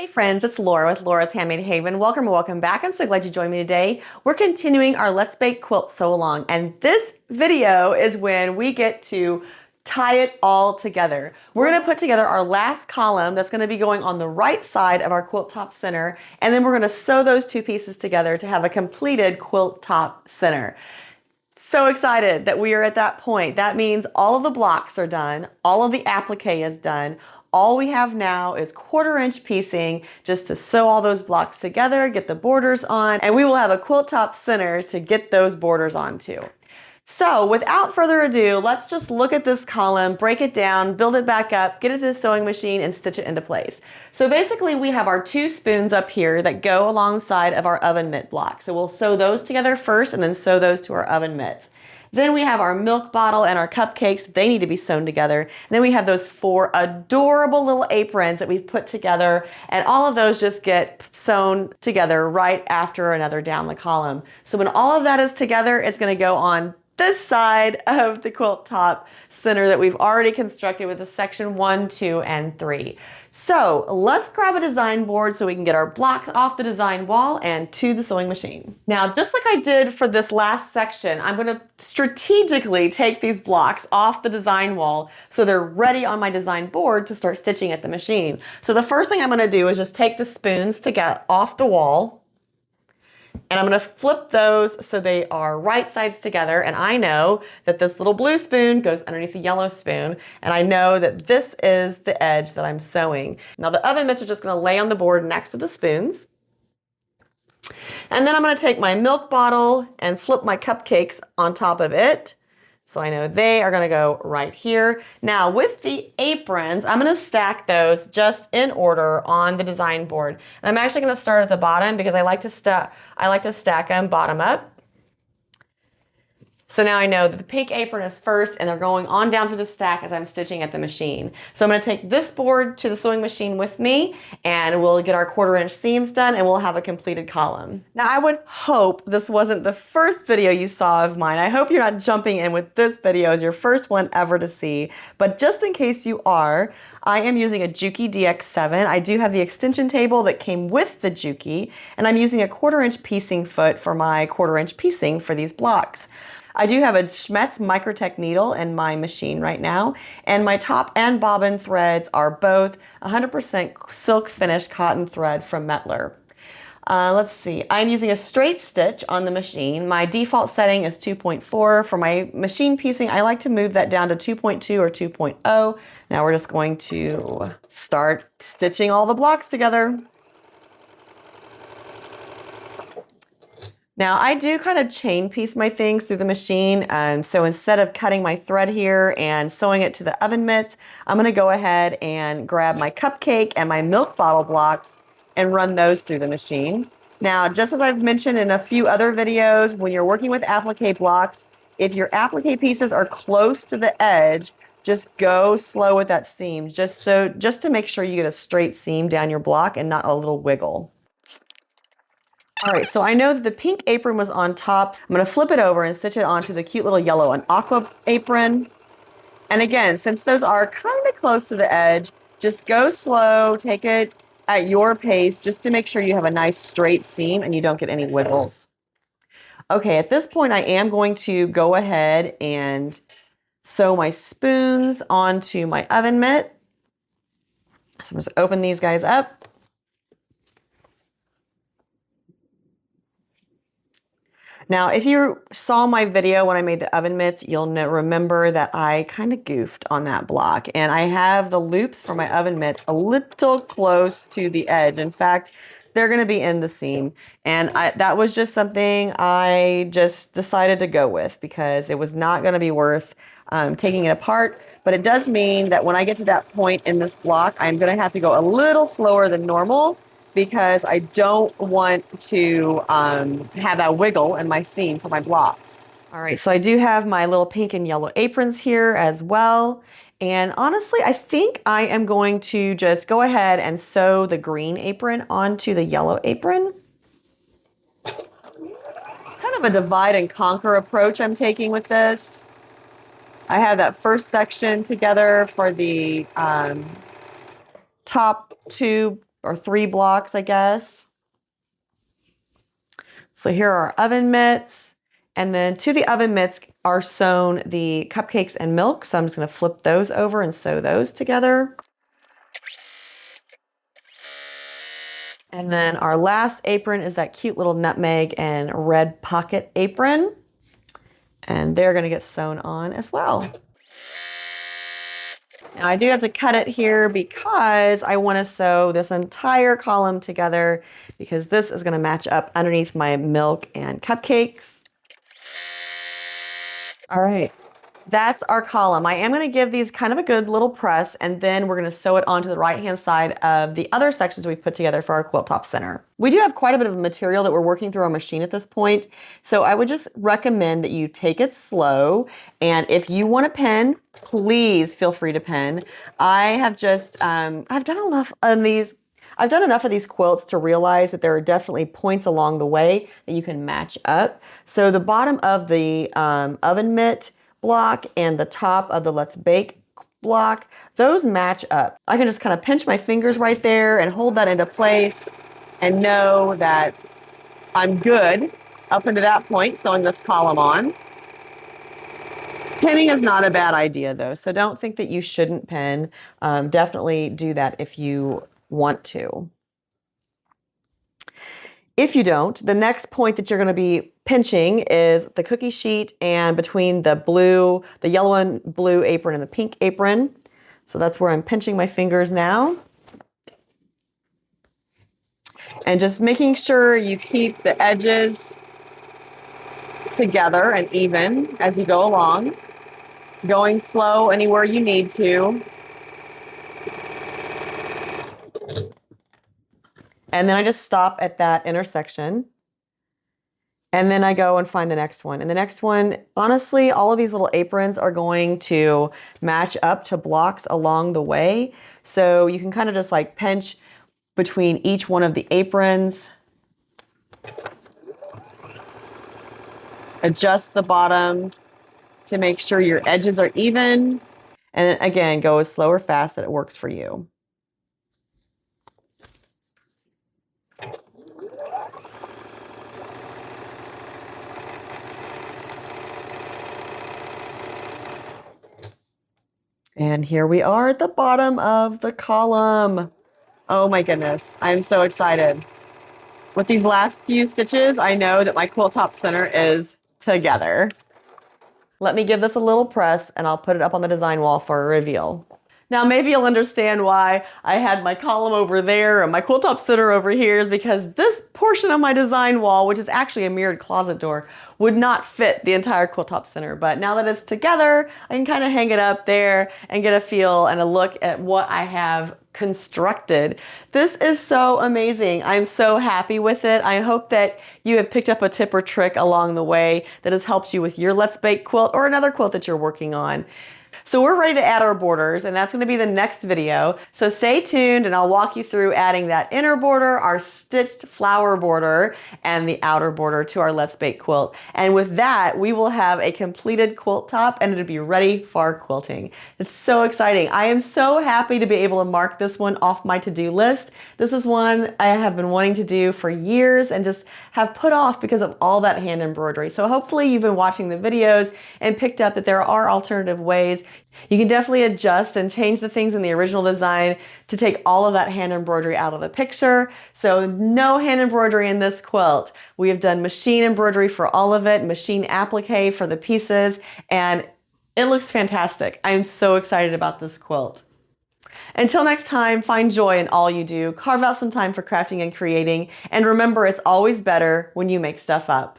Hey friends, it's Laura with Laura's Handmade Haven. Welcome or welcome back. I'm so glad you joined me today. We're continuing our Let's Bake Quilt Sew Along, and this video is when we get to tie it all together. We're going to put together our last column that's going to be going on the right side of our quilt top center, and then we're going to sew those two pieces together to have a completed quilt top center. So excited that we are at that point. That means all of the blocks are done, all of the applique is done. All we have now is 1/4 inch piecing just to sew all those blocks together, get the borders on, and we will have a quilt top center to get those borders onto. So without further ado, let's just look at this column, break it down, build it back up, get it to the sewing machine, and stitch it into place. So basically we have our 2 spoons up here that go alongside of our oven mitt block. So we'll sew those together first and then sew those to our oven mitts. Then we have our milk bottle and our cupcakes. They need to be sewn together. And then we have those 4 adorable little aprons that we've put together, and all of those just get sewn together right after another down the column. So when all of that is together, it's going to go on this side of the quilt top center that we've already constructed with the section 1, 2, and 3. So let's grab a design board so we can get our blocks off the design wall and to the sewing machine. Now, just like I did for this last section, I'm going to strategically take these blocks off the design wall so they're ready on my design board to start stitching at the machine. So the first thing I'm going to do is just take the spoons to get off the wall, and I'm going to flip those so they are right sides together. And I know that this little blue spoon goes underneath the yellow spoon. And I know that this is the edge that I'm sewing. Now the oven mitts are just going to lay on the board next to the spoons. And then I'm going to take my milk bottle and flip my cupcakes on top of it. So I know they are going to go right here. Now with the aprons, I'm going to stack those just in order on the design board. And I'm actually going to start at the bottom because I like to stack them bottom up. So now I know that the pink apron is first and they're going on down through the stack as I'm stitching at the machine. So I'm going to take this board to the sewing machine with me, and we'll get our 1/4 inch seams done and we'll have a completed column. Now I would hope this wasn't the first video you saw of mine. I hope you're not jumping in with this video as your first one ever to see, but just in case you are, I am using a Juki DX7. I do have the extension table that came with the Juki, and I'm using a 1/4 inch piecing foot for my 1/4 inch piecing for these blocks. I do have a Schmetz Microtech needle in my machine right now, and my top and bobbin threads are both 100% silk finished cotton thread from Mettler. Let's see, I'm using a straight stitch on the machine. My default setting is 2.4. For my machine piecing, I like to move that down to 2.2 or 2.0. Now we're just going to start stitching all the blocks together. Now I do kind of chain piece my things through the machine. So instead of cutting my thread here and sewing it to the oven mitts, I'm gonna go ahead and grab my cupcake and my milk bottle blocks and run those through the machine. Now, just as I've mentioned in a few other videos, when you're working with applique blocks, if your applique pieces are close to the edge, just go slow with that seam, just to make sure you get a straight seam down your block and not a little wiggle. All right, so I know that the pink apron was on top. I'm going to flip it over and stitch it onto the cute little yellow and aqua apron. And again, since those are kind of close to the edge, just go slow, take it at your pace, just to make sure you have a nice straight seam and you don't get any wiggles. Okay, at this point, I am going to go ahead and sew my spoons onto my oven mitt. So I'm just open these guys up. Now, if you saw my video when I made the oven mitts, you'll remember that I kind of goofed on that block, and I have the loops for my oven mitts a little close to the edge. In fact, they're going to be in the seam, and that was just something I just decided to go with because it was not going to be worth taking it apart. But it does mean that when I get to that point in this block, I'm going to have to go a little slower than normal, because I don't want to have that wiggle in my seam for my blocks. All right, so I do have my little pink and yellow aprons here as well. And honestly, I think I am going to just go ahead and sew the green apron onto the yellow apron. Kind of a divide and conquer approach I'm taking with this. I have that first section together for the top 2 or 3 blocks, I guess. So here are our oven mitts. And then to the oven mitts are sewn the cupcakes and milk. So I'm just going to flip those over and sew those together. And then our last apron is that cute little nutmeg and red pocket apron. And they're going to get sewn on as well. Now I do have to cut it here because I want to sew this entire column together because this is going to match up underneath my milk and cupcakes. All right, that's our column. I am going to give these kind of a good little press, and then we're going to sew it onto the right-hand side of the other sections we've put together for our quilt top center. We do have quite a bit of material that we're working through our machine at this point, so I would just recommend that you take it slow, and if you want to pin, please feel free to pin. I have just, I've done enough of these quilts to realize that there are definitely points along the way that you can match up. So the bottom of the oven mitt block and the top of the Let's Bake block, those match up. I can just kind of pinch my fingers right there and hold that into place and know that I'm good up into that point, sewing this column on. Pinning is not a bad idea though, so don't think that you shouldn't pin. Definitely do that if you want to. If you don't, the next point that you're going to be pinching is the cookie sheet and between the yellow and blue apron and the pink apron. So that's where I'm pinching my fingers now. And just making sure you keep the edges together and even as you go along. Going slow anywhere you need to. And then I just stop at that intersection. And then I go and find the next one. And the next one, honestly, all of these little aprons are going to match up to blocks along the way. So you can kind of just like pinch between each one of the aprons. Adjust the bottom to make sure your edges are even. And then again, go as slow or fast that it works for you. And here we are at the bottom of the column. Oh my goodness, I'm so excited. With these last few stitches, I know that my quilt top center is together. Let me give this a little press and I'll put it up on the design wall for a reveal. Now maybe you'll understand why I had my column over there and my quilt top center over here is because this portion of my design wall, which is actually a mirrored closet door, would not fit the entire quilt top center. But now that it's together, I can kind of hang it up there and get a feel and a look at what I have constructed. This is so amazing. I'm so happy with it. I hope that you have picked up a tip or trick along the way that has helped you with your Let's Bake quilt or another quilt that you're working on. So we're ready to add our borders, and that's going to be the next video. So stay tuned and I'll walk you through adding that inner border, our stitched flower border, and the outer border to our Let's Bake quilt. And with that, we will have a completed quilt top and it'll be ready for quilting. It's so exciting. I am so happy to be able to mark this one off my to-do list. This is one I have been wanting to do for years and just have put off because of all that hand embroidery. So hopefully you've been watching the videos and picked up that there are alternative ways. You can definitely adjust and change the things in the original design to take all of that hand embroidery out of the picture. So no hand embroidery in this quilt. We have done machine embroidery for all of it, machine applique for the pieces, and it looks fantastic. I'm so excited about this quilt. Until next time, find joy in all you do, carve out some time for crafting and creating, and remember it's always better when you make stuff up.